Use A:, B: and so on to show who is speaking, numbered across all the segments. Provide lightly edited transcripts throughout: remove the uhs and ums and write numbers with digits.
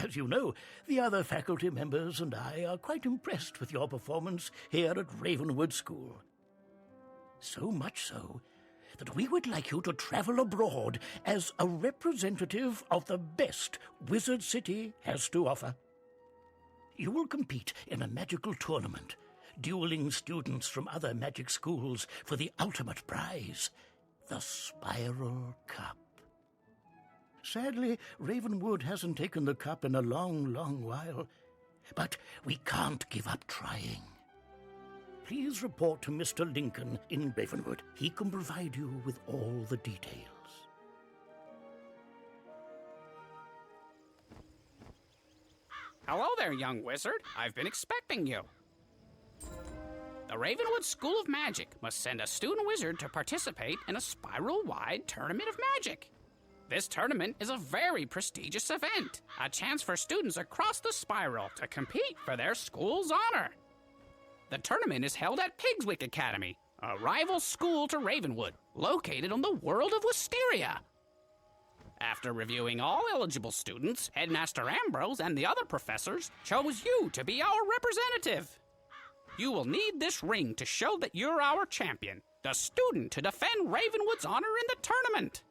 A: As you know, the other faculty members and I are quite impressed with your performance here at Ravenwood School. So much so that we would like you to travel abroad as a representative of the best Wizard City has to offer. You will compete in a magical tournament, dueling students from other magic schools for the ultimate prize, the Spiral Cup. Sadly, Ravenwood hasn't taken the cup in a long, long while, but we can't give up trying. Please report to Mr. Lincoln in Ravenwood. He can provide you with all the details.
B: Hello there, young wizard. I've been expecting you. The Ravenwood School of Magic must send a student wizard to participate in a spiral-wide tournament of magic. This tournament is a very prestigious event, a chance for students across the spiral to compete for their school's honor. The tournament is held at Pigswick Academy, a rival school to Ravenwood, located on the world of Wysteria. After reviewing all eligible students, Headmaster Ambrose and the other professors chose you to be our representative. You will need this ring to show that you're our champion, the student to defend Ravenwood's honor in the tournament.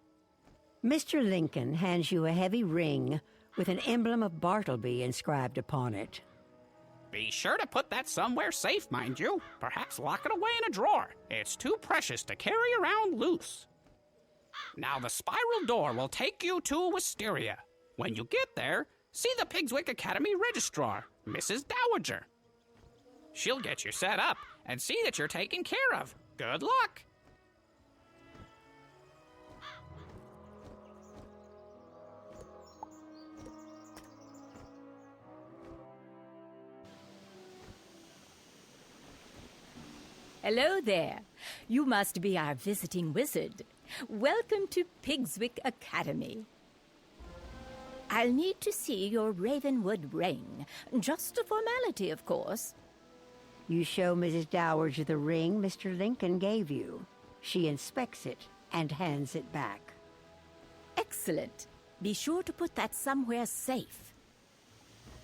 C: Mr. Lincoln hands you a heavy ring with an emblem of Bartleby inscribed upon it.
B: Be sure to put that somewhere safe, mind you. Perhaps lock it away in a drawer. It's too precious to carry around loose. Now the spiral door will take you to Wysteria. When you get there, see the Pigswick Academy registrar, Mrs. Dowager. She'll get you set up and see that you're taken care of. Good luck!
D: Hello there. You must be our visiting wizard. Welcome to Pigswick Academy. I'll need to see your Ravenwood ring. Just a formality, of course.
C: You show Mrs. Dowager the ring Mr. Lincoln gave you. She inspects it and hands it back.
D: Excellent. Be sure to put that somewhere safe.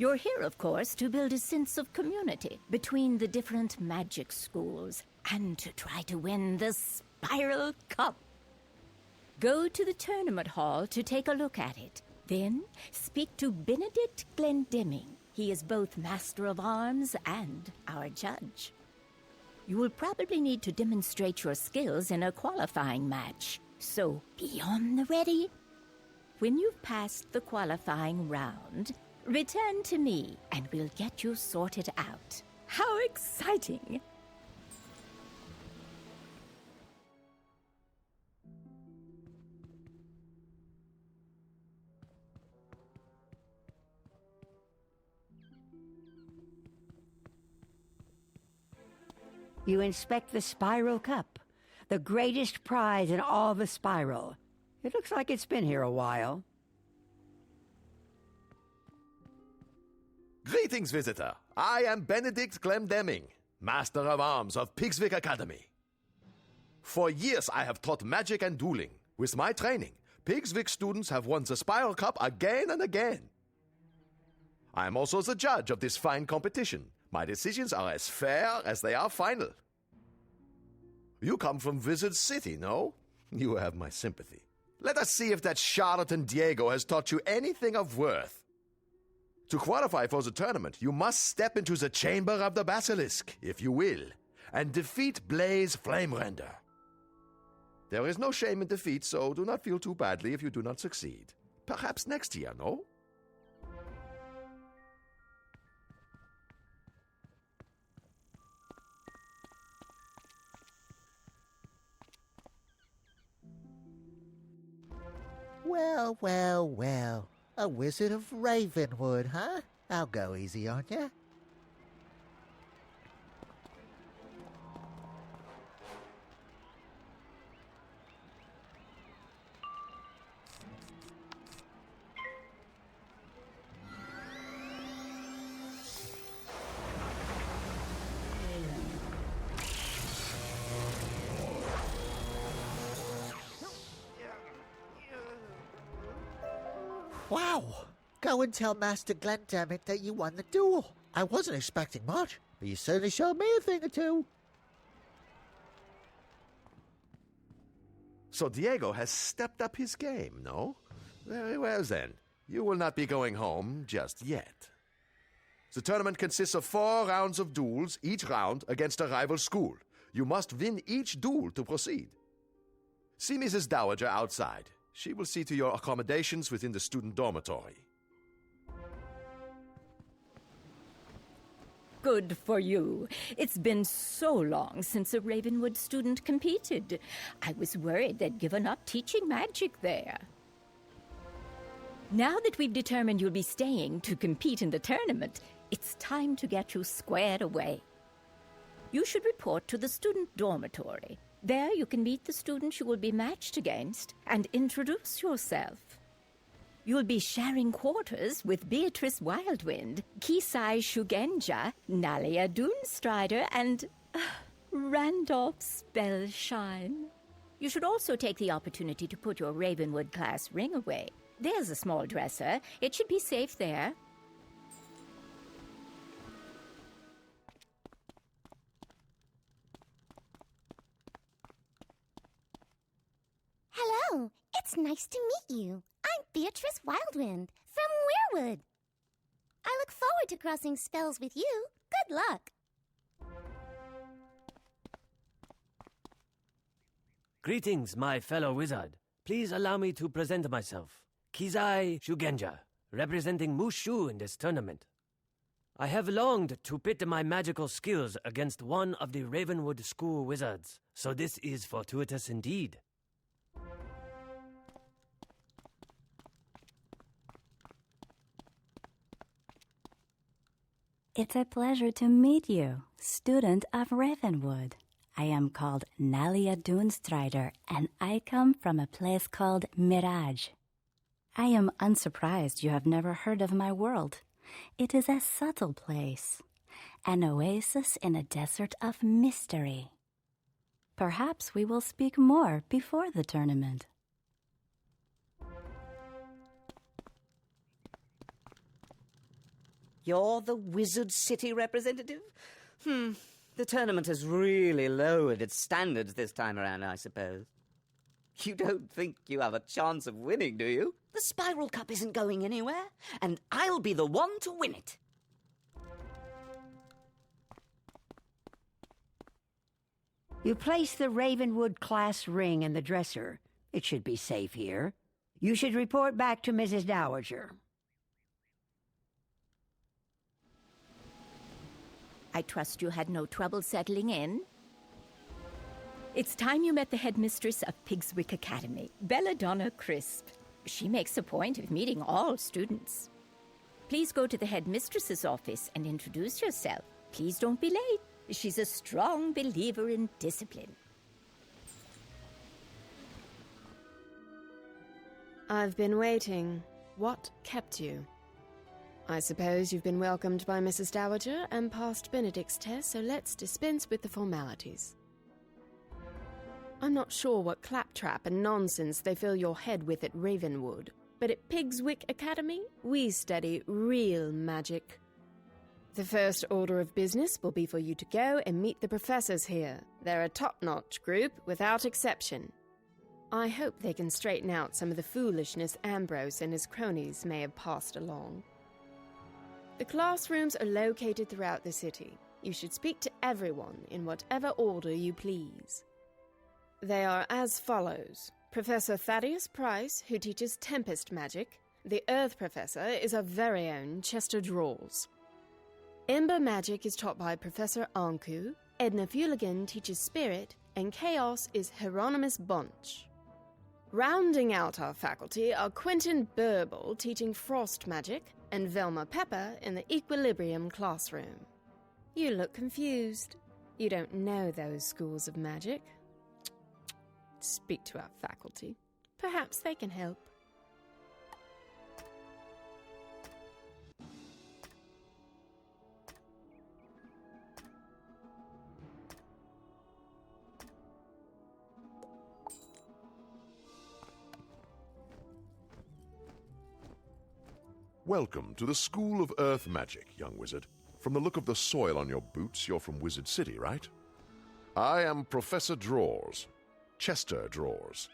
D: You're here, of course, to build a sense of community between the different magic schools and to try to win the Spiral Cup. Go to the tournament hall to take a look at it. Then speak to Benedict Glendemming. He is both Master of Arms and our judge. You will probably need to demonstrate your skills in a qualifying match, so be on the ready. When you've passed the qualifying round, return to me and we'll get you sorted out. How exciting!
C: You inspect the Spiral Cup, the greatest prize in all the Spiral. It looks like it's been here a while.
E: Greetings, visitor. I am Benedict Glendemming, Master of Arms of Pigswick Academy. For years I have taught magic and dueling. With my training, Pigswick students have won the Spiral Cup again and again. I am also the judge of this fine competition. My decisions are as fair as they are final. You come from Wizard City, no? You have my sympathy. Let us see if that charlatan Diego has taught you anything of worth. To qualify for the tournament, you must step into the Chamber of the Basilisk, if you will, and defeat Blaze Flamerender. There is no shame in defeat, so do not feel too badly if you do not succeed. Perhaps next year, no?
F: Well, well, well. A wizard of Ravenwood, huh? I'll go easy on ya.
G: Wow!
F: Go and tell Master Glendemick that you won the duel. I wasn't expecting much, but you certainly showed me a thing or two.
E: So Diego has stepped up his game, no? Very well then. You will not be going home just yet. The tournament consists of 4 rounds of duels, each round against a rival school. You must win each duel to proceed. See Mrs. Dowager outside. She will see to your accommodations within the student dormitory.
D: Good for you. It's been so long since a Ravenwood student competed. I was worried they'd given up teaching magic there. Now that we've determined you'll be staying to compete in the tournament, it's time to get you squared away. You should report to the student dormitory. There you can meet the students you will be matched against and introduce yourself. You'll be sharing quarters with Beatrice Wildwind, Kisai Shugenja, Nalia Doonstrider, and Randolph Spellshine. You should also take the opportunity to put your Ravenwood class ring away. There's a small dresser. It should be safe there.
G: Hello, it's nice to meet you. I'm Beatrice Wildwind from Weirwood. I look forward to crossing spells with you. Good luck.
H: Greetings, my fellow wizard. Please allow me to present myself. Kisai Shugenja, representing Mushu in this tournament. I have longed to pit my magical skills against one of the Ravenwood School wizards, so this is fortuitous indeed.
I: It's a pleasure to meet you, student of Ravenwood. I am called Nalia Doonstrider, and I come from a place called Mirage. I am unsurprised you have never heard of my world. It is a subtle place, an oasis in a desert of mystery. Perhaps we will speak more before the tournament.
J: You're the Wizard City representative? The tournament has really lowered its standards this time around, I suppose. You don't think you have a chance of winning, do you? The Spiral Cup isn't going anywhere, and I'll be the one to win it.
C: You place the Ravenwood class ring in the dresser. It should be safe here. You should report back to Mrs. Dowager.
D: I trust you had no trouble settling in. It's time you met the headmistress of Pigswick Academy, Belladonna Crisp. She makes a point of meeting all students. Please go to the headmistress's office and introduce yourself. Please don't be late. She's a strong believer in discipline.
K: I've been waiting. What kept you? I suppose you've been welcomed by Mrs. Dowager and passed Benedict's test, so let's dispense with the formalities. I'm not sure what claptrap and nonsense they fill your head with at Ravenwood, but at Pigswick Academy, we study real magic. The first order of business will be for you to go and meet the professors here. They're a top-notch group, without exception. I hope they can straighten out some of the foolishness Ambrose and his cronies may have passed along. The classrooms are located throughout the city. You should speak to everyone in whatever order you please. They are as follows. Professor Thaddeus Price, who teaches Tempest Magic. The Earth Professor is our very own Chester Drawls. Ember Magic is taught by Professor Anku. Edna Fuligan teaches Spirit, and Chaos is Hieronymus Bunch. Rounding out our faculty are Quentin Burble teaching Frost Magic, and Velma Pepper in the Equilibrium classroom. You look confused. You don't know those schools of magic. Speak to our faculty. Perhaps they can help.
L: Welcome to the School of Earth Magic, young wizard. From the look of the soil on your boots, you're from Wizard City, right? I am Professor Drawers. Chester Drawers.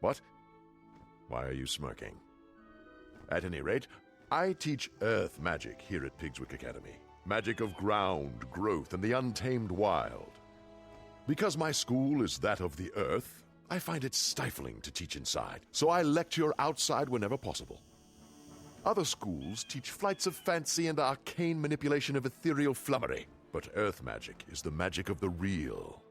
L: What? Why are you smirking? At any rate, I teach Earth Magic here at Pigswick Academy. Magic of ground, growth, and the untamed wild. Because my school is that of the Earth, I find it stifling to teach inside, so I lecture outside whenever possible. Other schools teach flights of fancy and arcane manipulation of ethereal flummery, but Earth Magic is the magic of the real.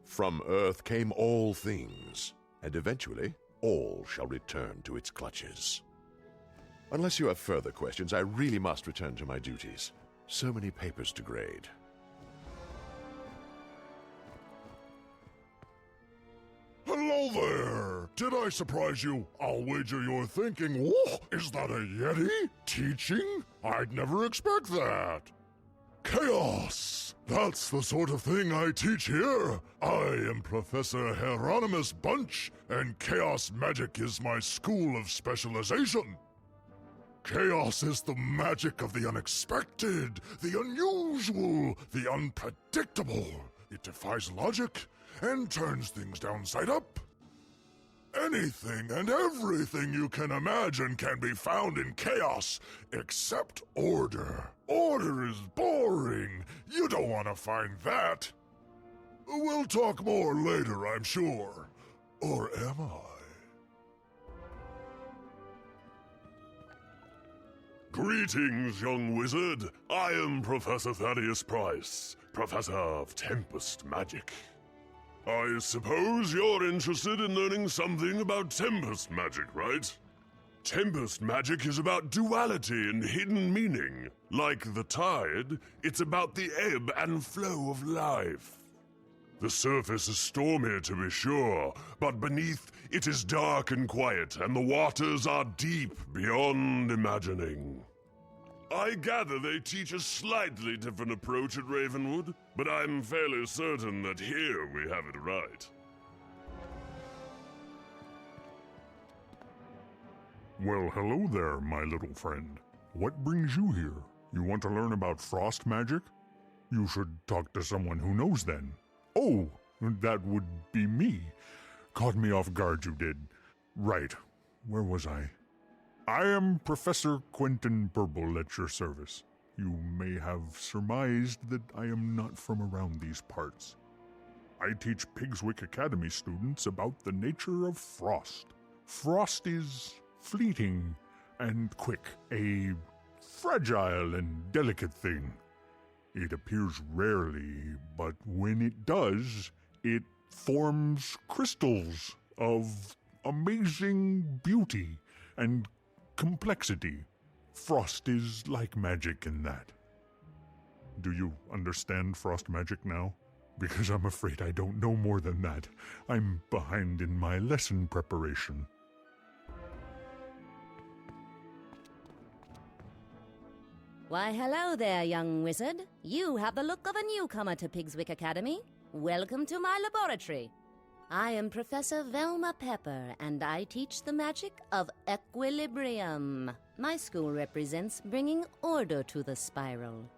L: From Earth came all things, and eventually all shall return to its clutches. Unless you have further questions, I really must return to my duties. So many papers to grade.
M: Hello there! Did I surprise you? I'll wager you're thinking, whoa, is that a Yeti? Teaching? I'd never expect that. Chaos! That's the sort of thing I teach here. I am Professor Hieronymus Bunch, and chaos magic is my school of specialization. Chaos is the magic of the unexpected, the unusual, the unpredictable. It defies logic and turns things downside up. Anything and everything you can imagine can be found in chaos, except order. Order is boring. You don't want to find that. We'll talk more later, I'm sure. Or am I? Greetings, young wizard. I am Professor Thaddeus Price, Professor of Tempest Magic. I suppose you're interested in learning something about Tempest Magic, right? Tempest Magic is about duality and hidden meaning. Like the tide, it's about the ebb and flow of life. The surface is stormy, to be sure, but beneath it is dark and quiet, and the waters are deep beyond imagining. I gather they teach a slightly different approach at Ravenwood, but I'm fairly certain that here we have it right.
N: Well, hello there, my little friend. What brings you here? You want to learn about frost magic? You should talk to someone who knows then. Oh, that would be me. Caught me off guard, you did. Right. Where was I? I am Professor Quentin Burble at your service. You may have surmised that I am not from around these parts. I teach Pigswick Academy students about the nature of frost. Frost is fleeting and quick, a fragile and delicate thing. It appears rarely, but when it does, it forms crystals of amazing beauty and complexity. Frost is like magic in that. Do you understand frost magic now? Because I'm afraid I don't know more than that. I'm behind in my lesson preparation.
O: Why, hello there, young wizard. You have the look of a newcomer to Pigswick Academy. Welcome to my laboratory. I am Professor Velma Pepper, and I teach the magic of equilibrium. My school represents bringing order to the spiral.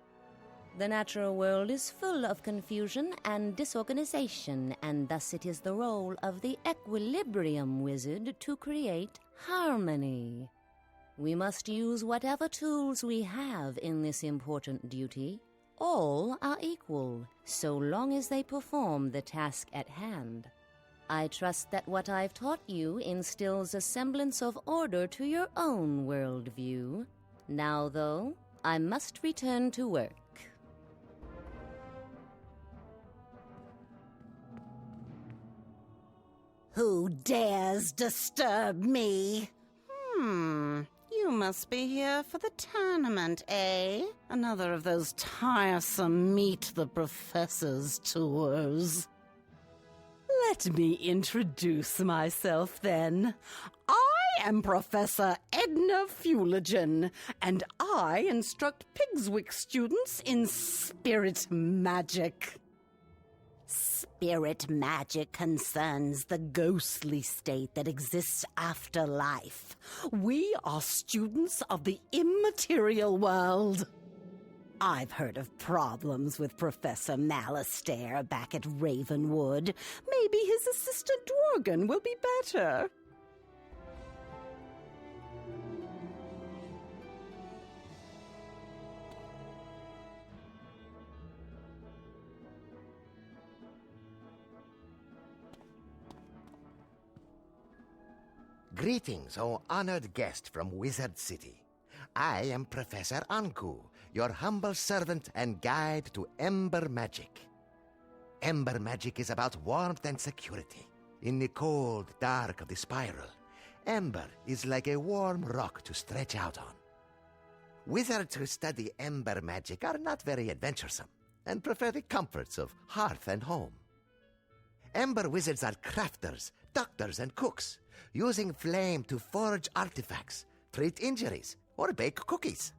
O: The natural world is full of confusion and disorganization, and thus it is the role of the equilibrium wizard to create harmony. We must use whatever tools we have in this important duty. All are equal, so long as they perform the task at hand. I trust that what I've taught you instills a semblance of order to your own worldview. Now, though, I must return to work.
P: Who dares disturb me? You must be here for the tournament, eh? Another of those tiresome Meet the Professors tours.
Q: Let me introduce myself, then. I am Professor Edna Fuligen, and I instruct Pigswick students in spirit magic.
P: Spirit magic concerns the ghostly state that exists after life. We are students of the immaterial world. I've heard of problems with Professor Malastare back at Ravenwood. Maybe his assistant Dworgen will be better.
R: Greetings, O honored guest from Wizard City. I am Professor Anku, your humble servant and guide to Ember Magic. Ember Magic is about warmth and security. In the cold dark of the spiral, Ember is like a warm rock to stretch out on. Wizards who study Ember Magic are not very adventuresome and prefer the comforts of hearth and home. Ember Wizards are crafters, doctors, and cooks, using flame to forge artifacts, treat injuries, or bake cookies.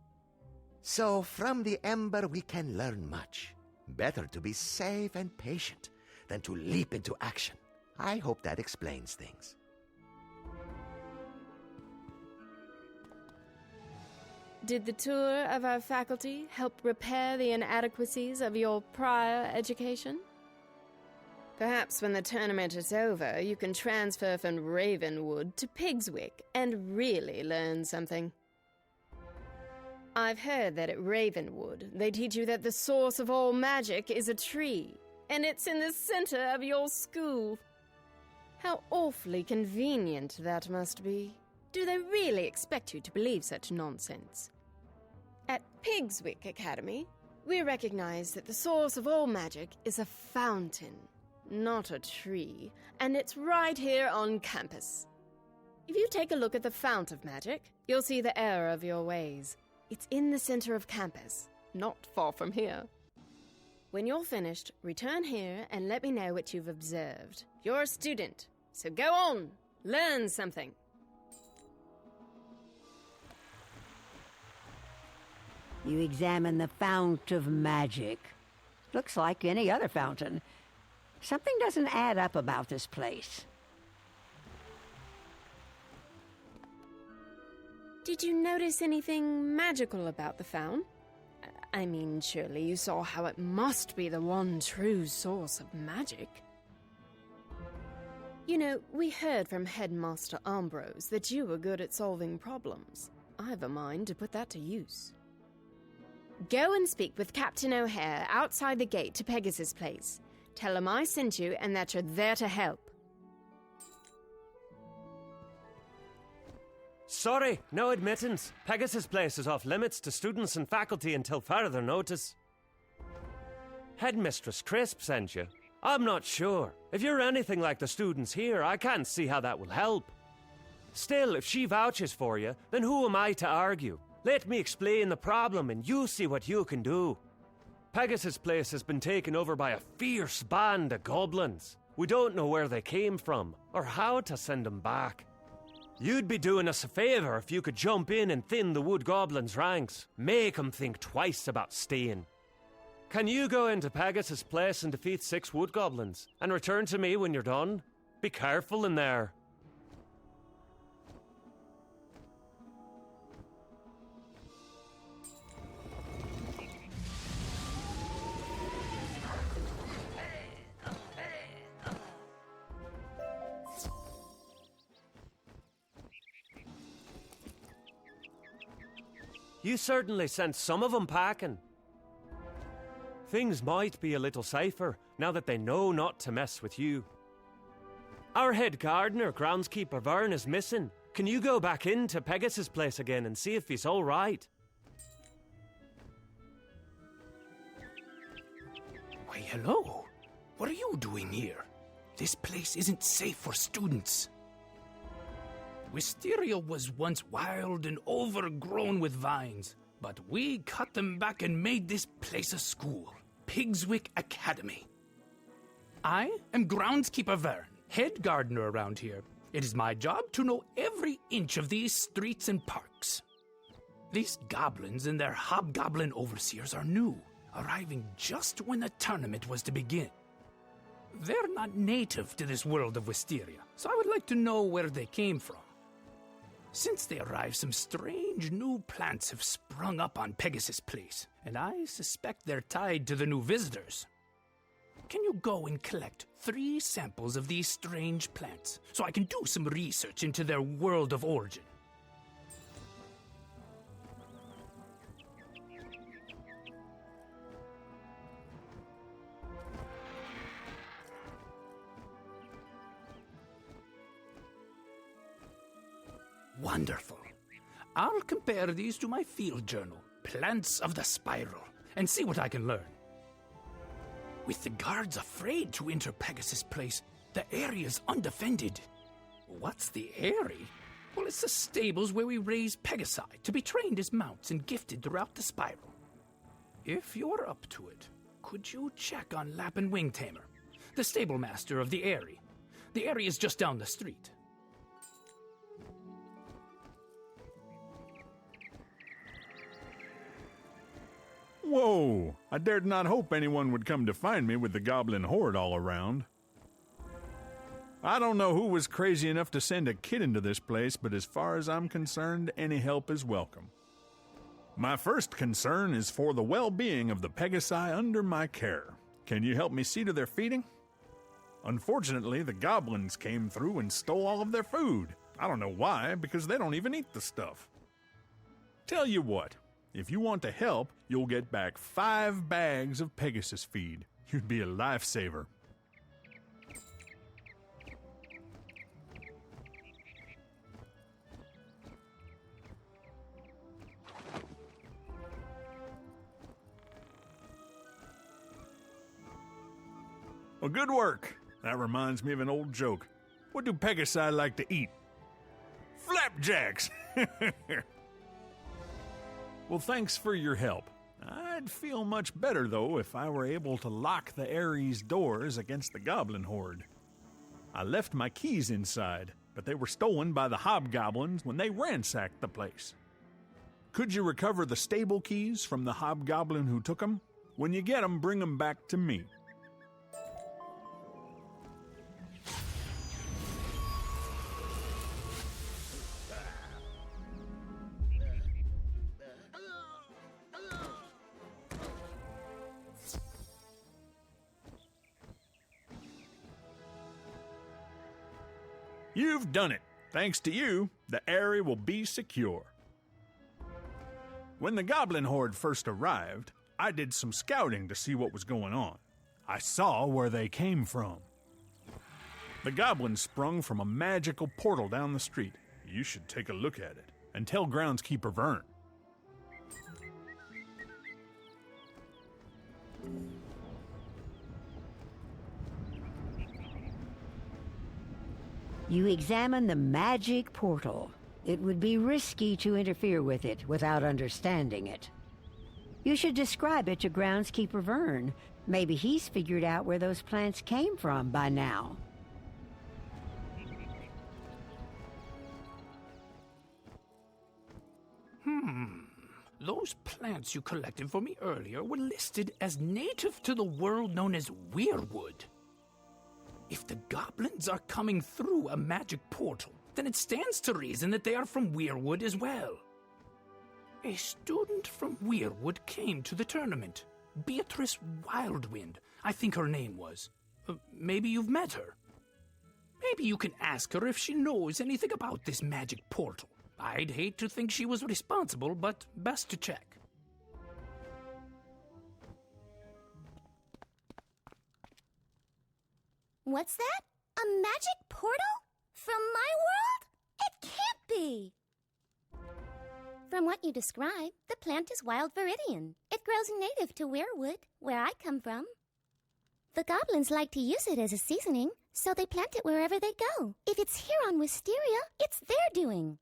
R: So from the Ember we can learn much. Better to be safe and patient than to leap into action. I hope that explains things.
K: Did the tour of our faculty help repair the inadequacies of your prior education? Perhaps when the tournament is over, you can transfer from Ravenwood to Pigswick and really learn something. I've heard that at Ravenwood, they teach you that the source of all magic is a tree, and it's in the center of your school. How awfully convenient that must be. Do they really expect you to believe such nonsense? At Pigswick Academy, we recognize that the source of all magic is a fountain, not a tree, and it's right here on campus. If you take a look at the fount of magic, you'll see the error of your ways. It's in the center of campus, not far from here. When you're finished, return here and let me know what you've observed. You're a student, so go on, learn something.
C: You examine the fount of magic. Looks like any other fountain. Something doesn't add up about this place.
K: Did you notice anything magical about the fount? I mean, surely you saw how it must be the one true source of magic. You know, we heard from Headmaster Ambrose that you were good at solving problems. I've a mind to put that to use. Go and speak with Captain O'Hare outside the gate to Pegasus Place. Tell him I sent you and that you're there to help.
H: Sorry, no admittance. Pegasus Place is off limits to students and faculty until further notice. Headmistress Crisp sent you. I'm not sure. If you're anything like the students here, I can't see how that will help. Still, if she vouches for you, then who am I to argue? Let me explain the problem and you see what you can do. Pegasus Place has been taken over by a fierce band of goblins. We don't know where they came from, or how to send them back. You'd be doing us a favor if you could jump in and thin the wood goblins' ranks. Make them think twice about staying. Can you go into Pegasus Place and defeat 6 wood goblins, and return to me when you're done? Be careful in there. You certainly sent some of them packing. Things might be a little safer now that they know not to mess with you. Our head gardener, groundskeeper Vern, is missing. Can you go back into Pegasus Place again and see if he's all right?
S: Why, hello. What are you doing here? This place isn't safe for students. Wysteria was once wild and overgrown with vines, but we cut them back and made this place a school, Pigswick Academy. I am groundskeeper Vern, head gardener around here. It is my job to know every inch of these streets and parks. These goblins and their hobgoblin overseers are new, arriving just when the tournament was to begin. They're not native to this world of Wysteria, so I would like to know where they came from. Since they arrived, some strange new plants have sprung up on Pegasus Place, and I suspect they're tied to the new visitors. Can you go and collect 3 samples of these strange plants, so I can do some research into their world of origin? Wonderful. I'll compare these to my field journal, Plants of the Spiral, and see what I can learn. With the guards afraid to enter Pegasus Place, the area's undefended. What's the area? Well, it's the stables where we raise Pegasi to be trained as mounts and gifted throughout the spiral. If you're up to it, could you check on Lap and Wing Tamer, the stable master of the area? The area is just down the street.
N: Whoa! I dared not hope anyone would come to find me with the goblin horde all around. I don't know who was crazy enough to send a kid into this place, but as far as I'm concerned, any help is welcome. My first concern is for the well-being of the Pegasi under my care. Can you help me see to their feeding? Unfortunately, the goblins came through and stole all of their food. I don't know why, because they don't even eat the stuff. Tell you what. If you want to help, you'll get back 5 bags of Pegasus feed. You'd be a lifesaver. Well, good work. That reminds me of an old joke. What do Pegasi like to eat? Flapjacks! Well, thanks for your help. I'd feel much better, though, if I were able to lock the Ares doors against the goblin horde. I left my keys inside, but they were stolen by the hobgoblins when they ransacked the place. Could you recover the stable keys from the hobgoblin who took them? When you get them, bring them back to me. You've done it. Thanks to you, the area will be secure. When the goblin horde first arrived, I did some scouting to see what was going on. I saw where they came from. The goblins sprung from a magical portal down the street. You should take a look at it and tell groundskeeper Vern.
C: You examine the magic portal. It would be risky to interfere with it without understanding it. You should describe it to groundskeeper Vern. Maybe he's figured out where those plants came from by now.
S: Those plants you collected for me earlier were listed as native to the world known as Weirwood. If the goblins are coming through a magic portal, then it stands to reason that they are from Weirwood as well. A student from Weirwood came to the tournament. Beatrice Wildwind, I think her name was. Maybe you've met her. Maybe you can ask her if she knows anything about this magic portal. I'd hate to think she was responsible, but best to check.
G: What's that? A magic portal? From my world? It can't be! From what you describe, the plant is wild viridian. It grows native to Weirwood, where I come from. The goblins like to use it as a seasoning, so they plant it wherever they go. If it's here on Wysteria, it's their doing.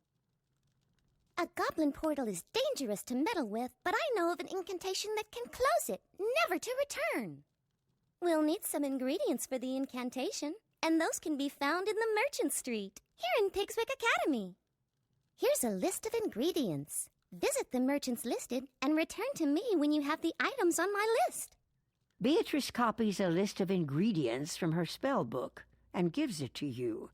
G: A goblin portal is dangerous to meddle with, but I know of an incantation that can close it, never to return. We'll need some ingredients for the incantation, and those can be found in the Merchant Street, here in Pigswick Academy. Here's a list of ingredients. Visit the merchants listed and return to me when you have the items on my list.
C: Beatrice copies a list of ingredients from her spell book and gives it to you.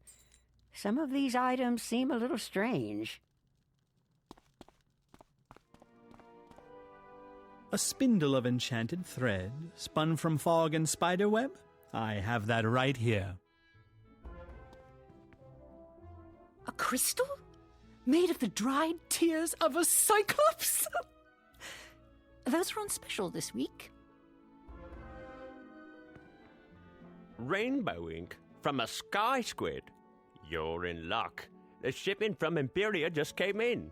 C: Some of these items seem a little strange.
T: A spindle of enchanted thread, spun from fog and spiderweb? I have that right here.
Q: A crystal? Made of the dried tears of a cyclops? Those are on special this week.
U: Rainbow ink from a sky squid. You're in luck. The shipment from Imperia just came in.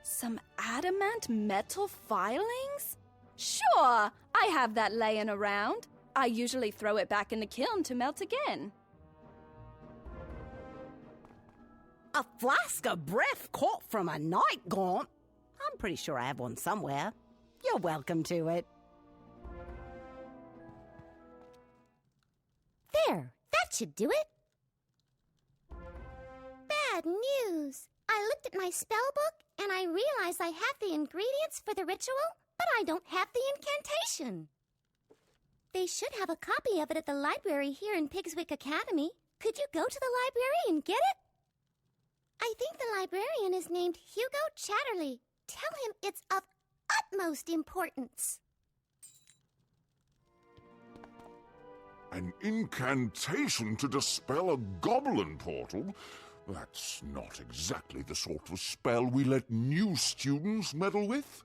V: Some adamant metal filings? Sure, I have that laying around. I usually throw it back in the kiln to melt again.
Q: A flask of breath caught from a night gaunt? I'm pretty sure I have one somewhere. You're welcome to it.
G: There, that should do it. Bad news. I looked at my spell book and I realized I have the ingredients for the ritual, but I don't have the incantation. They should have a copy of it at the library here in Pigswick Academy. Could you go to the library and get it? I think the librarian is named Hugo Chatterley. Tell him it's of utmost importance.
M: An incantation to dispel a goblin portal? That's not exactly the sort of spell we let new students meddle with.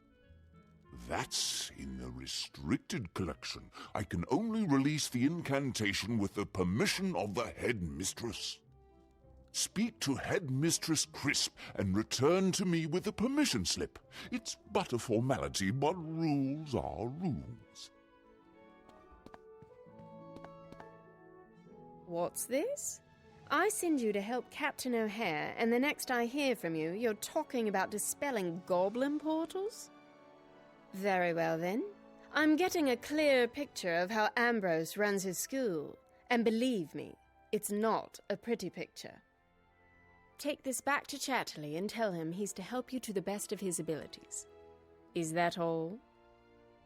M: That's in the restricted collection. I can only release the incantation with the permission of the headmistress. Speak to Headmistress Crisp and return to me with a permission slip. It's but a formality, but rules are rules.
K: What's this? I send you to help Captain O'Hare, and the next I hear from you, you're talking about dispelling goblin portals? Very well, then. I'm getting a clear picture of how Ambrose runs his school, and believe me, it's not a pretty picture. Take this back to Chatterley and tell him he's to help you to the best of his abilities. Is that all?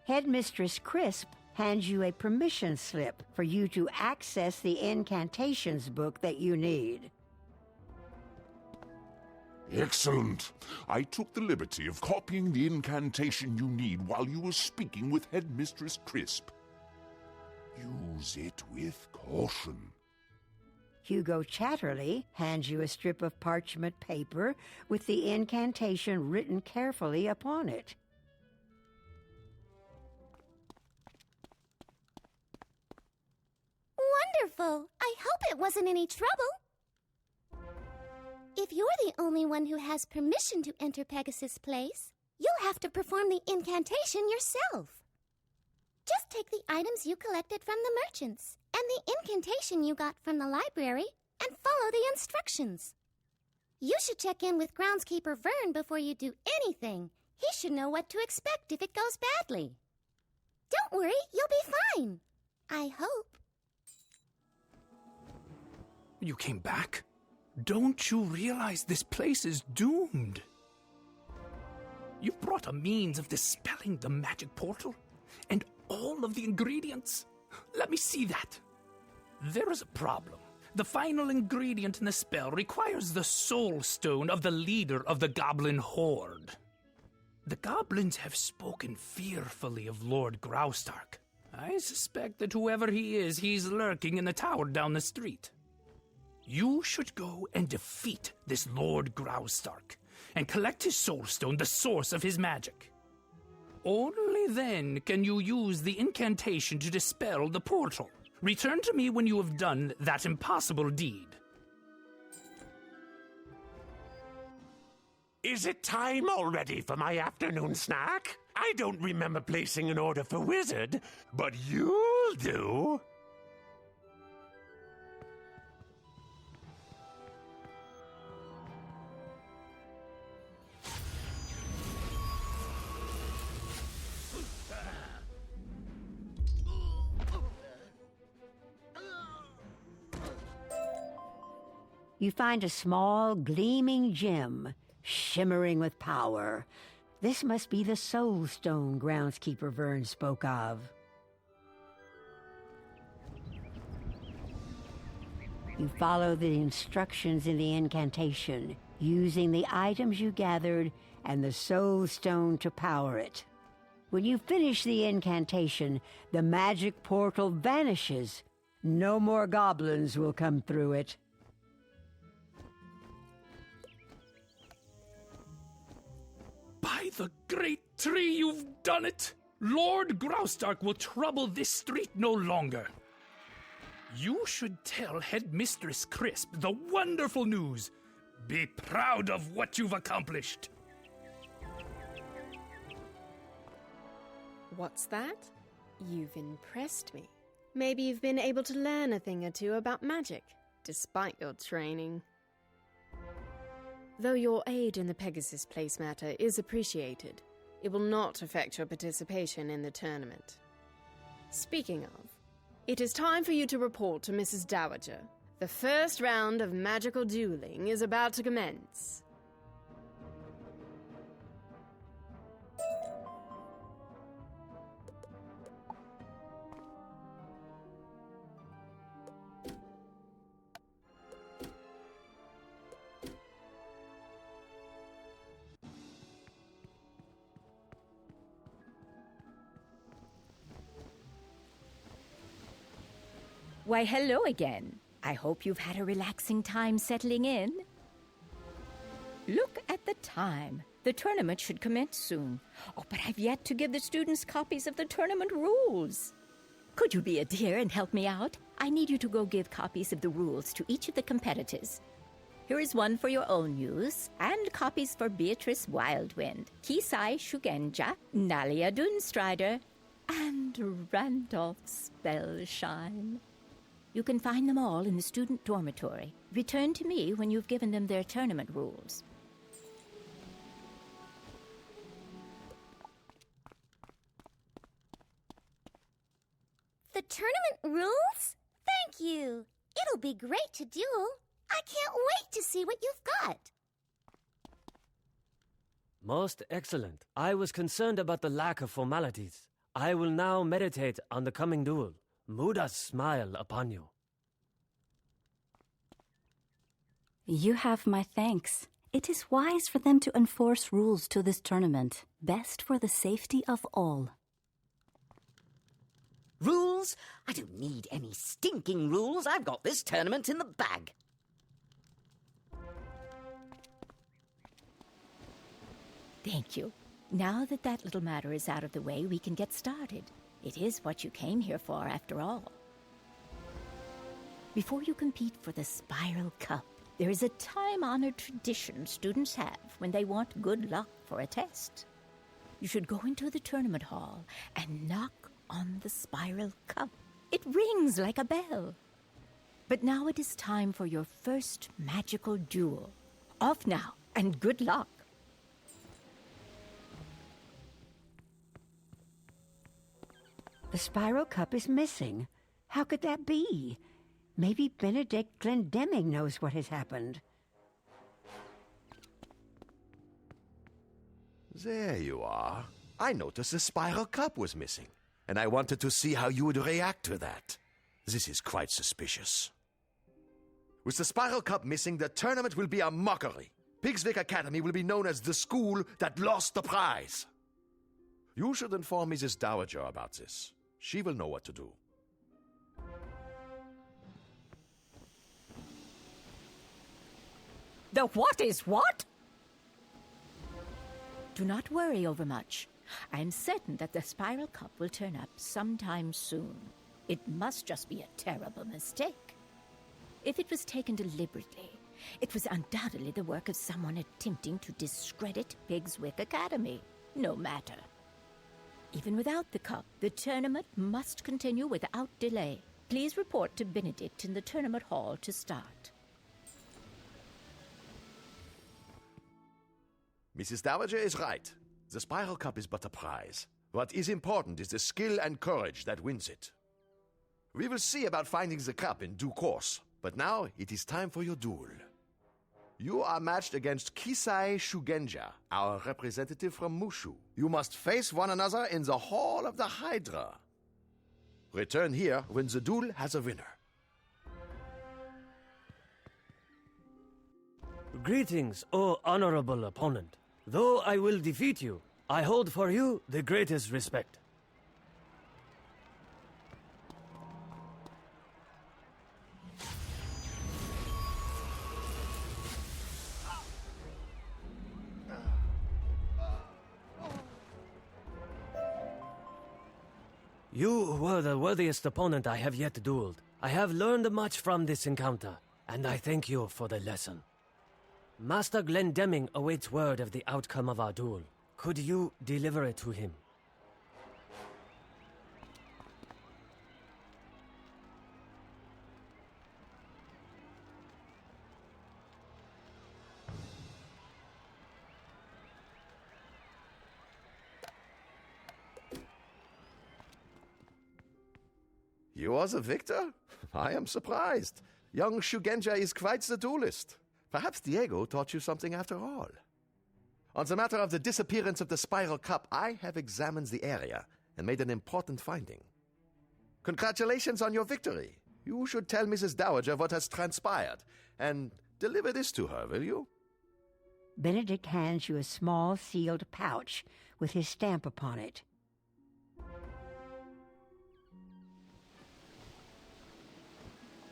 C: Headmistress Crisp hands you a permission slip for you to access the incantations book that you need.
M: Excellent. I took the liberty of copying the incantation you need while you were speaking with Headmistress Crisp. Use it with caution.
C: Hugo Chatterley hands you a strip of parchment paper with the incantation written carefully upon it.
G: Wonderful! I hope it wasn't any trouble. If you're the only one who has permission to enter Pegasus Place, you'll have to perform the incantation yourself. Just take the items you collected from the merchants and the incantation you got from the library and follow the instructions. You should check in with groundskeeper Vern before you do anything. He should know what to expect if it goes badly. Don't worry, you'll be fine. I hope.
S: You came back? Don't you realize this place is doomed? You brought a means of dispelling the magic portal? And all of the ingredients? Let me see that. There is a problem. The final ingredient in the spell requires the soul stone of the leader of the goblin horde. The goblins have spoken fearfully of Lord Graustark. I suspect that whoever he is, he's lurking in the tower down the street. You should go and defeat this Lord Graustark and collect his soul stone, the source of his magic. Only then can you use the incantation to dispel the portal. Return to me when you have done that impossible deed.
U: Is it time already for my afternoon snack? I don't remember placing an order for Wizard, but you'll do.
C: You find a small, gleaming gem, shimmering with power. This must be the Soul Stone groundskeeper Vern spoke of. You follow the instructions in the incantation, using the items you gathered and the Soul Stone to power it. When you finish the incantation, the magic portal vanishes. No more goblins will come through it.
S: By the great tree, you've done it! Lord Graustark will trouble this street no longer. You should tell Headmistress Crisp the wonderful news. Be proud of what you've accomplished.
K: What's that? You've impressed me. Maybe you've been able to learn a thing or two about magic, despite your training. Though your aid in the Pegasus Place matter is appreciated, it will not affect your participation in the tournament. Speaking of, it is time for you to report to Mrs. Dowager. The first round of magical dueling is about to commence.
D: Why, hello again. I hope you've had a relaxing time settling in. Look at the time. The tournament should commence soon. Oh, but I've yet to give the students copies of the tournament rules. Could you be a dear and help me out? I need you to go give copies of the rules to each of the competitors. Here is one for your own use, and copies for Beatrice Wildwind, KingsIsle Entertainment, Nalia Dunstrider, and Randolph Spellshine. You can find them all in the student dormitory. Return to me when you've given them their tournament rules.
G: The tournament rules? Thank you. It'll be great to duel. I can't wait to see what you've got.
H: Most excellent. I was concerned about the lack of formalities. I will now meditate on the coming duel. Muda's smile upon you.
I: You have my thanks. It is wise for them to enforce rules to this tournament, best for the safety of all.
J: Rules? I don't need any stinking rules. I've got this tournament in the bag.
D: Thank you. Now that that little matter is out of the way, we can get started. It is what you came here for, after all. Before you compete for the Spiral Cup, there is a time-honored tradition students have when they want good luck for a test. You should go into the tournament hall and knock on the Spiral Cup. It rings like a bell. But now it is time for your first magical duel. Off now, and good luck.
C: The Spiral Cup is missing. How could that be? Maybe Benedict Glendemming knows what has happened.
E: There you are. I noticed the Spiral Cup was missing, and I wanted to see how you would react to that. This is quite suspicious. With the Spiral Cup missing, the tournament will be a mockery. Pigswick Academy will be known as the school that lost the prize. You should inform Mrs. Dowager about this. She will know what to do.
D: The what is what? Do not worry overmuch. I am certain that the Spiral Cup will turn up sometime soon. It must just be a terrible mistake. If it was taken deliberately, it was undoubtedly the work of someone attempting to discredit Pigswick Academy. No matter. Even without the cup, the tournament must continue without delay. Please report to Benedict in the tournament hall to start.
E: Mrs. Dowager is right. The Spiral Cup is but a prize. What is important is the skill and courage that wins it. We will see about finding the cup in due course, but now it is time for your duel. You are matched against Kisai Shugenja, our representative from Mushu. You must face one another in the Hall of the Hydra. Return here when the duel has a winner.
H: Greetings, O honorable opponent. Though I will defeat you, I hold for you the greatest respect. You were the worthiest opponent I have yet dueled. I have learned much from this encounter, and I thank you for the lesson. Master Glendemming awaits word of the outcome of our duel. Could you deliver it to him?
E: You are the victor? I am surprised. Young Shugenja is quite the duelist. Perhaps Diego taught you something after all. On the matter of the disappearance of the Spiral Cup, I have examined the area and made an important finding. Congratulations on your victory. You should tell Mrs. Dowager what has transpired, and deliver this to her, will you?
C: Benedict hands you a small sealed pouch with his stamp upon it.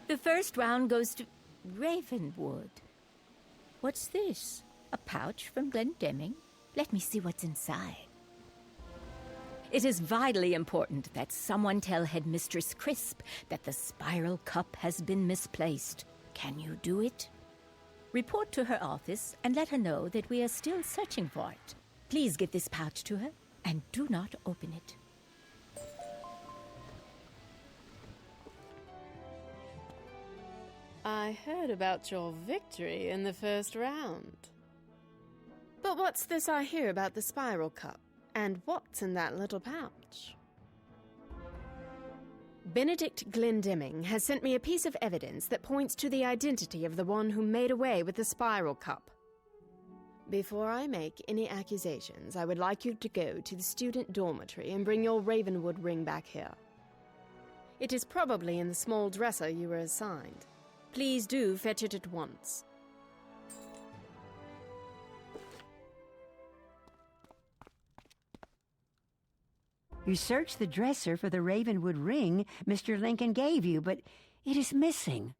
D: The first round goes to Ravenwood. What's this? A pouch from Glendemming? Let me see what's inside. It is vitally important that someone tell Headmistress Crisp that the Spiral Cup has been misplaced. Can you do it? Report to her office and let her know that we are still searching for it. Please give this pouch to her and do not open it.
K: I heard about your victory in the first round. But what's this I hear about the Spiral Cup? And what's in that little pouch? Benedict Glendemming has sent me a piece of evidence that points to the identity of the one who made away with the Spiral Cup. Before I make any accusations, I would like you to go to the student dormitory and bring your Ravenwood ring back here. It is probably in the small dresser you were assigned. Please do fetch it at once.
C: You searched the dresser for the Ravenwood ring Mr. Lincoln gave you, but it is missing.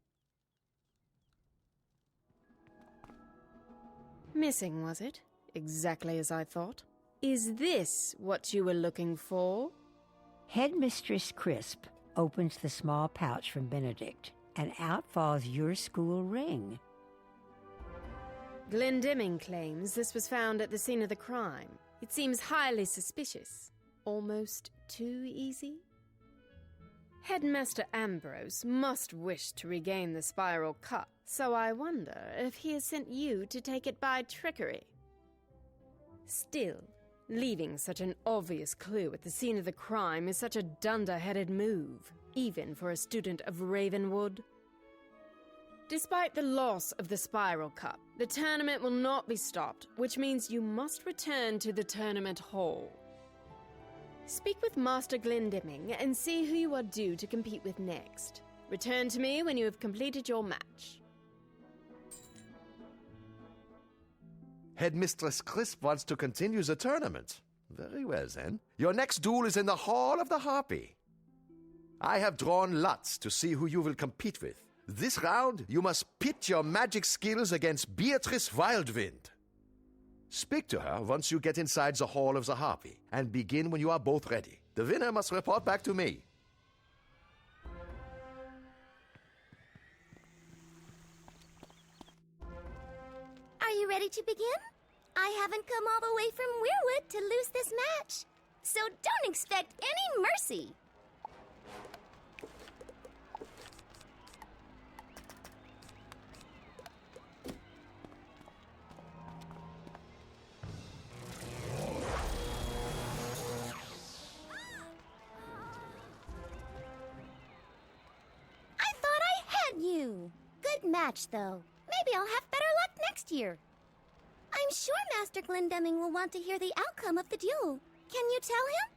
K: Missing, was it? Exactly as I thought. Is this what you were looking for?
C: Headmistress Crisp opens the small pouch from Benedict, and out falls your school ring.
K: Glendemming claims this was found at the scene of the crime. It seems highly suspicious. Almost too easy? Headmaster Ambrose must wish to regain the Spiral Cup, so I wonder if he has sent you to take it by trickery. Still, leaving such an obvious clue at the scene of the crime is such a dunderheaded move, even for a student of Ravenwood. Despite the loss of the Spiral Cup, the tournament will not be stopped, which means you must return to the tournament hall. Speak with Master Glendemming and see who you are due to compete with next. Return to me when you have completed your match.
E: Headmistress Crisp wants to continue the tournament. Very well, then. Your next duel is in the Hall of the Harpy. I have drawn lots to see who you will compete with. This round, you must pit your magic skills against Beatrice Wildwind. Speak to her once you get inside the Hall of the Harpy, and begin when you are both ready. The winner must report back to me.
G: Are you ready to begin? I haven't come all the way from Weirwood to lose this match, so don't expect any mercy. I thought I had you. Good match, though. Maybe I'll have better luck next year. I'm sure Master Glendemming will want to hear the outcome of the duel. Can you tell him?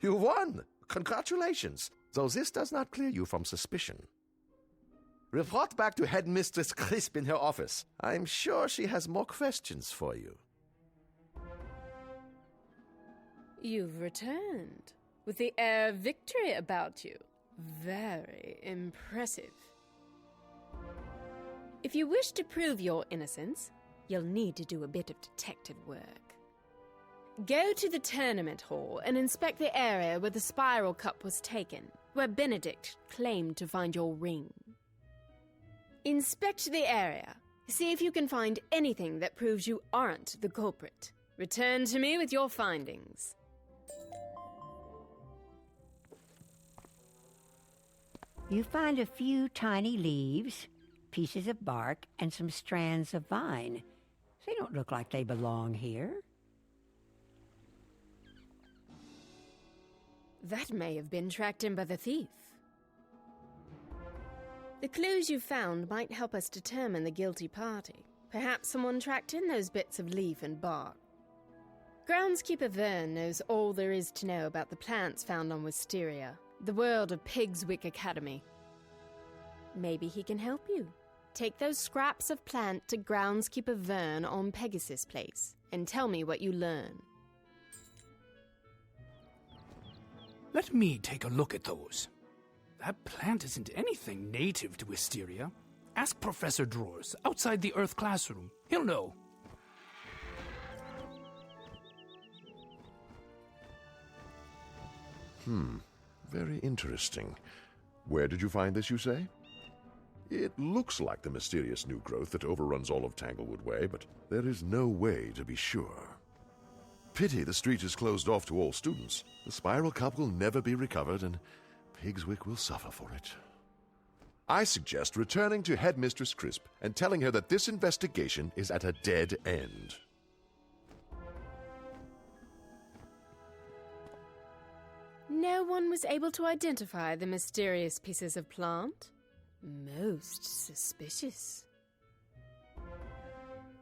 E: You won! Congratulations! Though this does not clear you from suspicion. Report back to Headmistress Crisp in her office. I'm sure she has more questions for you.
K: You've returned, with the air of victory about you. Very impressive. If you wish to prove your innocence, you'll need to do a bit of detective work. Go to the tournament hall and inspect the area where the spiral cup was taken, where Benedict claimed to find your ring. Inspect the area. See if you can find anything that proves you aren't the culprit. Return to me with your findings.
C: You find a few tiny leaves, pieces of bark, and some strands of vine. They don't look like they belong here.
K: That may have been tracked in by the thief. The clues you found might help us determine the guilty party. Perhaps someone tracked in those bits of leaf and bark. Groundskeeper Vern knows all there is to know about the plants found on Wysteria, the world of Pigswick Academy. Maybe he can help you. Take those scraps of plant to Groundskeeper Vern on Pegasus Place and tell me what you learn.
S: Let me take a look at those. That plant isn't anything native to Wysteria. Ask Professor Drawers outside the Earth classroom. He'll know.
L: Very interesting. Where did you find this, you say? It looks like the mysterious new growth that overruns all of Tanglewood Way, but there is no way to be sure. Pity the street is closed off to all students. The spiral cup will never be recovered, and Pigswick will suffer for it. I suggest returning to Headmistress Crisp and telling her that this investigation is at a dead end.
K: No one was able to identify the mysterious pieces of plant? Most suspicious.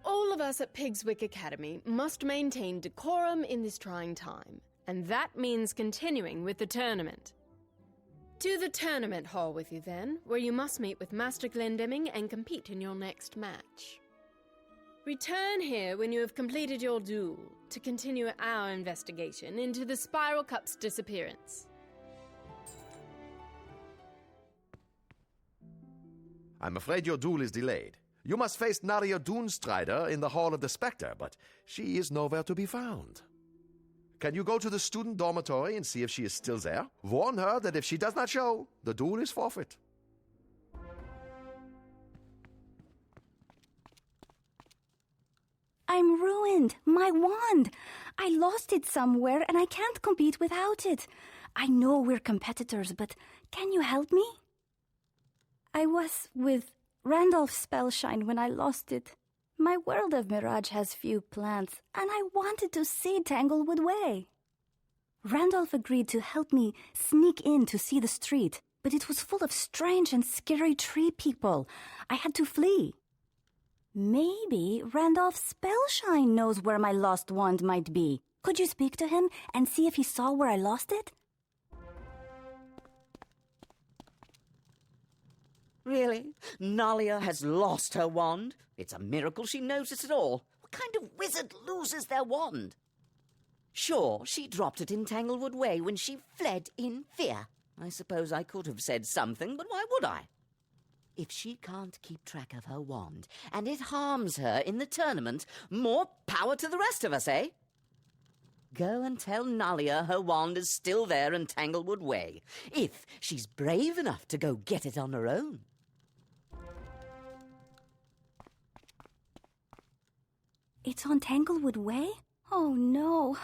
K: All of us at Pigswick Academy must maintain decorum in this trying time, and that means continuing with the tournament. To the tournament hall with you then, where you must meet with Master Glendemming and compete in your next match. Return here when you have completed your duel to continue our investigation into the Spiral Cup's disappearance.
E: I'm afraid your duel is delayed. You must face Naria Doonstrider in the Hall of the Spectre, but she is nowhere to be found. Can you go to the student dormitory and see if she is still there? Warn her that if she does not show, the duel is forfeit.
I: I'm ruined. My wand. I lost it somewhere and I can't compete without it. I know we're competitors, but can you help me? I was with Randolph Spellshine when I lost it. My world of Mirage has few plants, and I wanted to see Tanglewood Way. Randolph agreed to help me sneak in to see the street, but it was full of strange and scary tree people. I had to flee. Maybe Randolph Spellshine knows where my lost wand might be. Could you speak to him and see if he saw where I lost it?
J: Really? Nalia has lost her wand? It's a miracle she knows it at all. What kind of wizard loses their wand? Sure, she dropped it in Tanglewood Way when she fled in fear. I suppose I could have said something, but why would I? If she can't keep track of her wand, and it harms her in the tournament, more power to the rest of us, eh? Go and tell Nalia her wand is still there in Tanglewood Way, if she's brave enough to go get it on her own.
I: It's on Tanglewood Way? Oh no,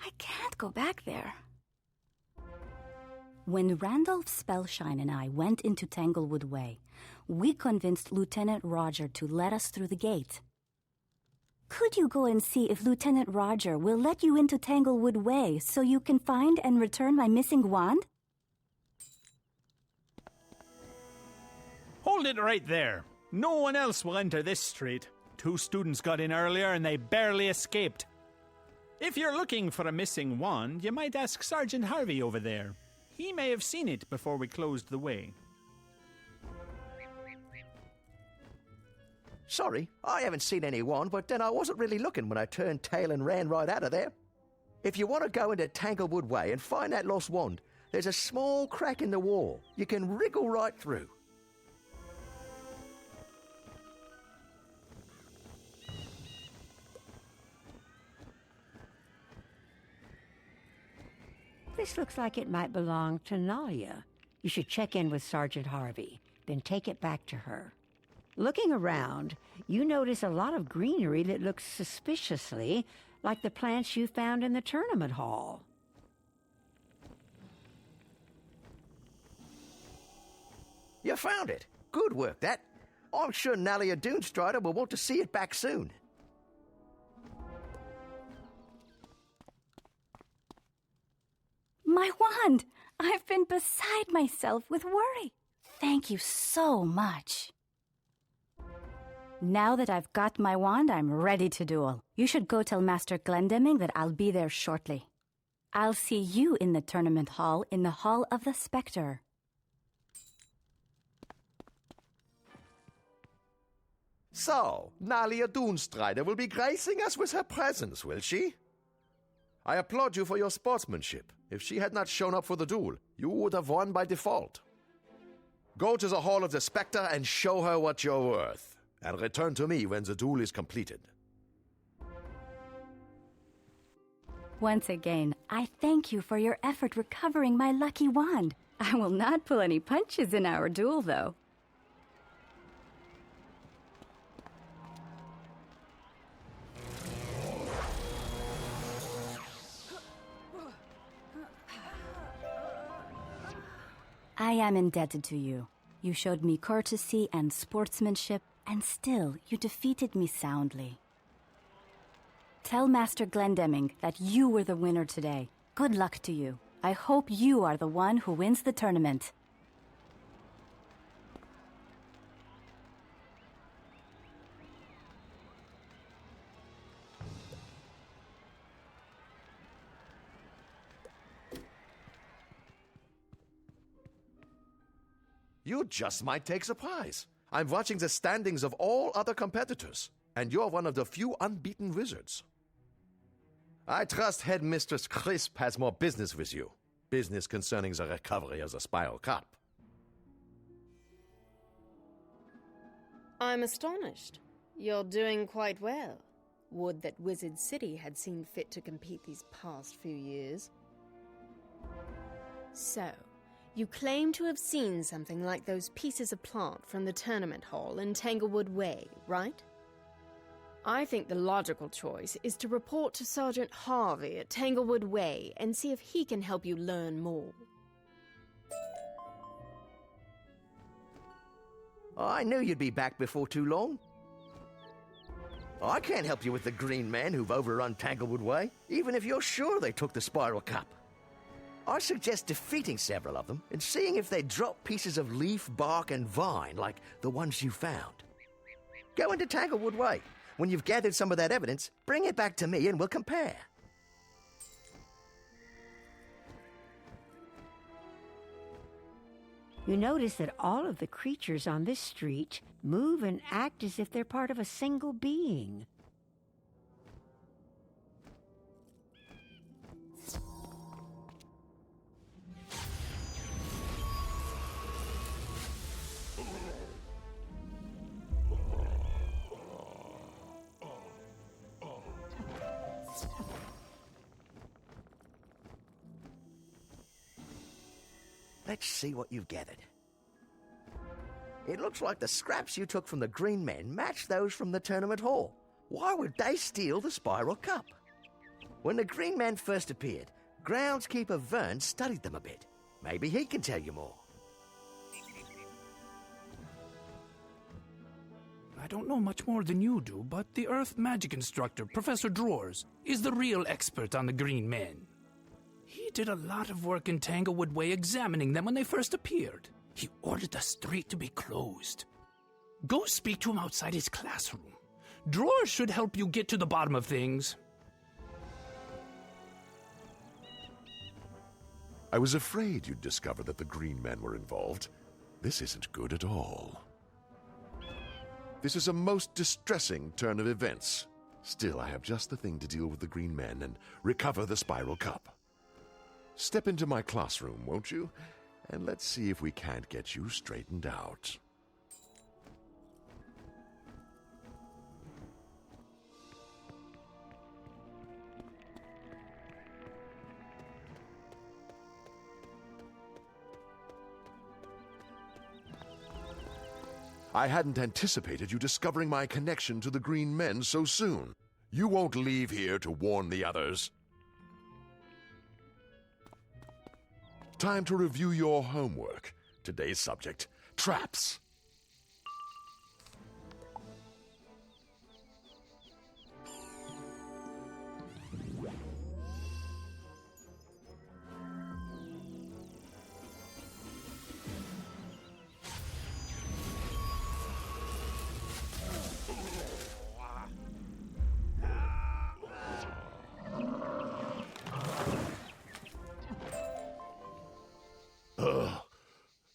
I: I can't go back there. When Randolph Spellshine and I went into Tanglewood Way, we convinced Lieutenant Roger to let us through the gate. Could you go and see if Lieutenant Roger will let you into Tanglewood Way so you can find and return my missing wand?
T: Hold it right there. No one else will enter this street. 2 students got in earlier and they barely escaped. If you're looking for a missing wand, you might ask Sergeant Harvey over there. He may have seen it before we closed the way.
R: Sorry, I haven't seen any wand, but then I wasn't really looking when I turned tail and ran right out of there. If you want to go into Tanglewood Way and find that lost wand, there's a small crack in the wall. You can wriggle right through.
C: This looks like it might belong to Nalia. You should check in with Sergeant Harvey, then take it back to her. Looking around, you notice a lot of greenery that looks suspiciously like the plants you found in the tournament hall.
R: You found it. Good work, that. I'm sure Nalia Doonstrider will want to see it back soon.
I: My wand! I've been beside myself with worry. Thank you so much. Now that I've got my wand, I'm ready to duel. You should go tell Master Glendemming that I'll be there shortly. I'll see you in the tournament hall in the Hall of the Spectre.
E: So, Nalia Doonstrider will be gracing us with her presence, will she? I applaud you for your sportsmanship. If she had not shown up for the duel, you would have won by default. Go to the Hall of the Spectre and show her what you're worth, and return to me when the duel is completed.
I: Once again, I thank you for your effort recovering my lucky wand. I will not pull any punches in our duel, though. I am indebted to you. You showed me courtesy and sportsmanship, and still you defeated me soundly. Tell Master Glendemming that you were the winner today. Good luck to you. I hope you are the one who wins the tournament.
E: You just might take the prize. I'm watching the standings of all other competitors, and you're one of the few unbeaten wizards. I trust Headmistress Crisp has more business with you. Business concerning the recovery of the Spiral Cup.
K: I'm astonished. You're doing quite well. Would that Wizard City had seen fit to compete these past few years. So, you claim to have seen something like those pieces of plant from the tournament hall in Tanglewood Way, right? I think the logical choice is to report to Sergeant Harvey at Tanglewood Way and see if he can help you learn more.
R: I knew you'd be back before too long. I can't help you with the green men who've overrun Tanglewood Way, even if you're sure they took the Spiral Cup. I suggest defeating several of them and seeing if they drop pieces of leaf, bark, and vine like the ones you found. Go into Tanglewood Way. When you've gathered some of that evidence, bring it back to me and we'll compare.
C: You notice that all of the creatures on this street move and act as if they're part of a single being.
R: Let's see what you've gathered. It looks like the scraps you took from the green men match those from the tournament hall. Why would they steal the Spiral Cup? When the green men first appeared, groundskeeper Vern studied them a bit. Maybe he can tell you more.
S: A don't know much more than you do, but the Earth magic instructor, Professor Drawers, is the real expert on the green men. He did a lot of work in Tanglewood Way examining them when they first appeared. He ordered the street to be closed. Go speak to him outside his classroom. Drawers should help you get to the bottom of things.
L: I was afraid you'd discover that the green men were involved. This isn't good at all. This is a most distressing turn of events. Still, I have just the thing to deal with the green men and recover the spiral cup. Step into my classroom, won't you? And let's see if we can't get you straightened out. I hadn't anticipated you discovering my connection to the green men so soon. You won't leave here to warn the others. Time to review your homework. Today's subject, traps.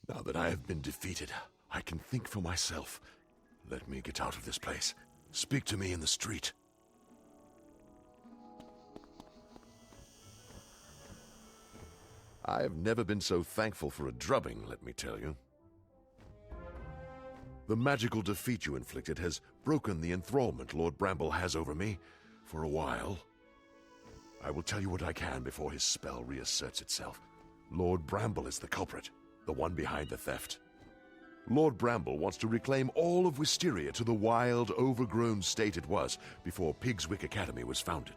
L: Now that I have been defeated, I can think for myself. Let me get out of this place. Speak to me in the street. I have never been so thankful for a drubbing, let me tell you. The magical defeat you inflicted has broken the enthrallment Lord Bramble has over me for a while. I will tell you what I can before his spell reasserts itself. Lord Bramble is the culprit, the one behind the theft. Lord Bramble wants to reclaim all of Wysteria to the wild, overgrown state it was before Pigswick Academy was founded.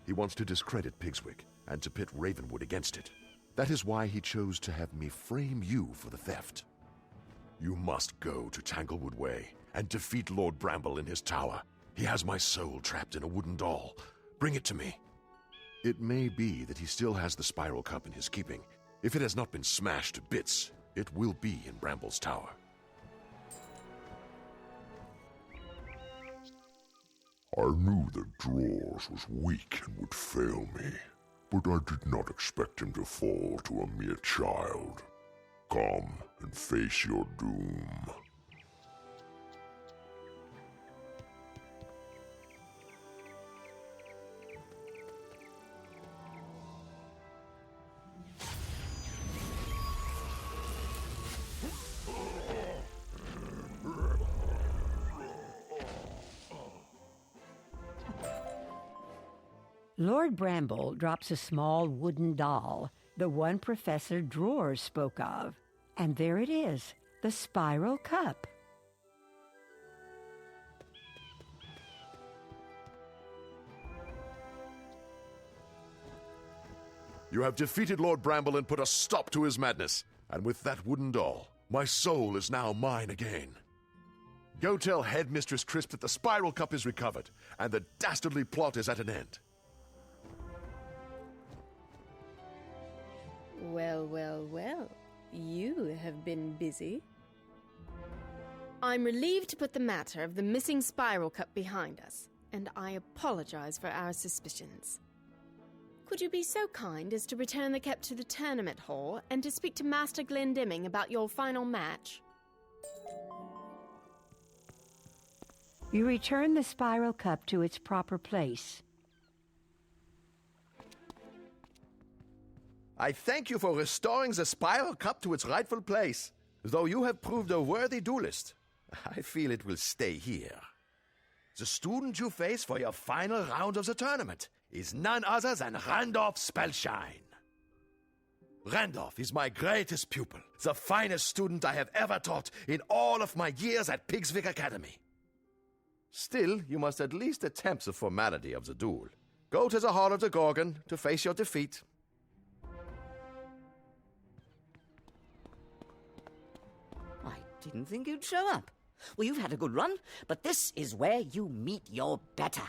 L: He wants to discredit Pigswick and to pit Ravenwood against it. That is why he chose to have me frame you for the theft. You must go to Tanglewood Way and defeat Lord Bramble in his tower. He has my soul trapped in a wooden doll. Bring it to me. It may be that he still has the spiral cup in his keeping. If it has not been smashed to bits, it will be in Bramble's tower.
M: I knew that Drawers was weak and would fail me, but I did not expect him to fall to a mere child. Come and face your doom.
C: Lord Bramble drops a small wooden doll, the one Professor Drawers spoke of. And there it is, the spiral cup.
L: You have defeated Lord Bramble and put a stop to his madness. And with that wooden doll, my soul is now mine again. Go tell Headmistress Crisp that the spiral cup is recovered, and the dastardly plot is at an end.
K: Well, well, well. You have been busy. I'm relieved to put the matter of the missing spiral cup behind us, and I apologize for our suspicions. Could you be so kind as to return the cup to the tournament hall and to speak to Master Glendemming about your final match?
C: You return the spiral cup to its proper place.
E: I thank you for restoring the spiral cup to its rightful place. Though you have proved a worthy duelist, I feel it will stay here. The student you face for your final round of the tournament is none other than Randolph Spellshine. Randolph is my greatest pupil, the finest student I have ever taught in all of my years at Pigswick Academy. Still, you must at least attempt the formality of the duel. Go to the Hall of the Gorgon to face your defeat.
J: I didn't think you'd show up. Well, you've had a good run, but this is where you meet your better.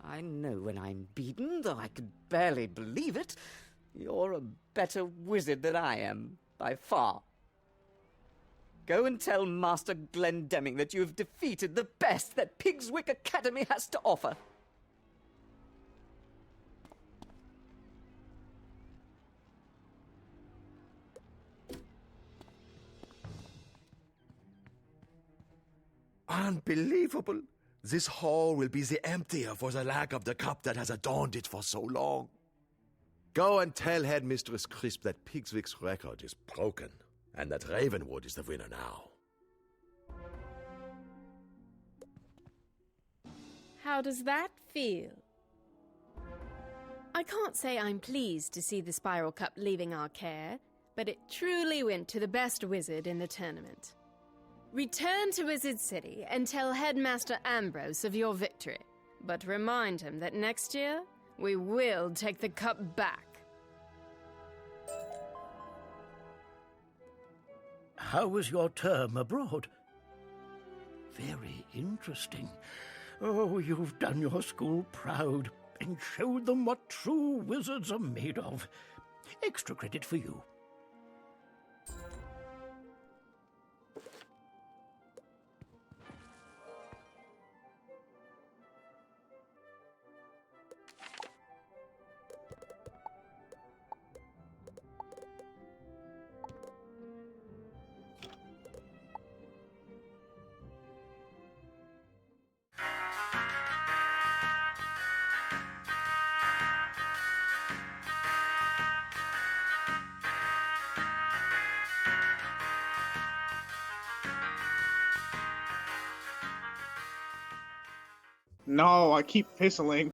J: I know when I'm beaten, though I could barely believe it. You're a better wizard than I am, by far. Go and tell Master Glendemming that you have defeated the best that Pigswick Academy has to offer.
E: Unbelievable! This hall will be the emptier for the lack of the cup that has adorned it for so long. Go and tell Headmistress Crisp that Pigswick's record is broken, and that Ravenwood is the winner now.
K: How does that feel? I can't say I'm pleased to see the Spiral Cup leaving our care, but it truly went to the best wizard in the tournament. Return to Wizard City and tell Headmaster Ambrose of your victory, but remind him that next year we will take the cup back.
A: How was your term abroad? Very interesting. Oh, you've done your school proud and showed them what true wizards are made of. Extra credit for you.
B: No, I keep whistling.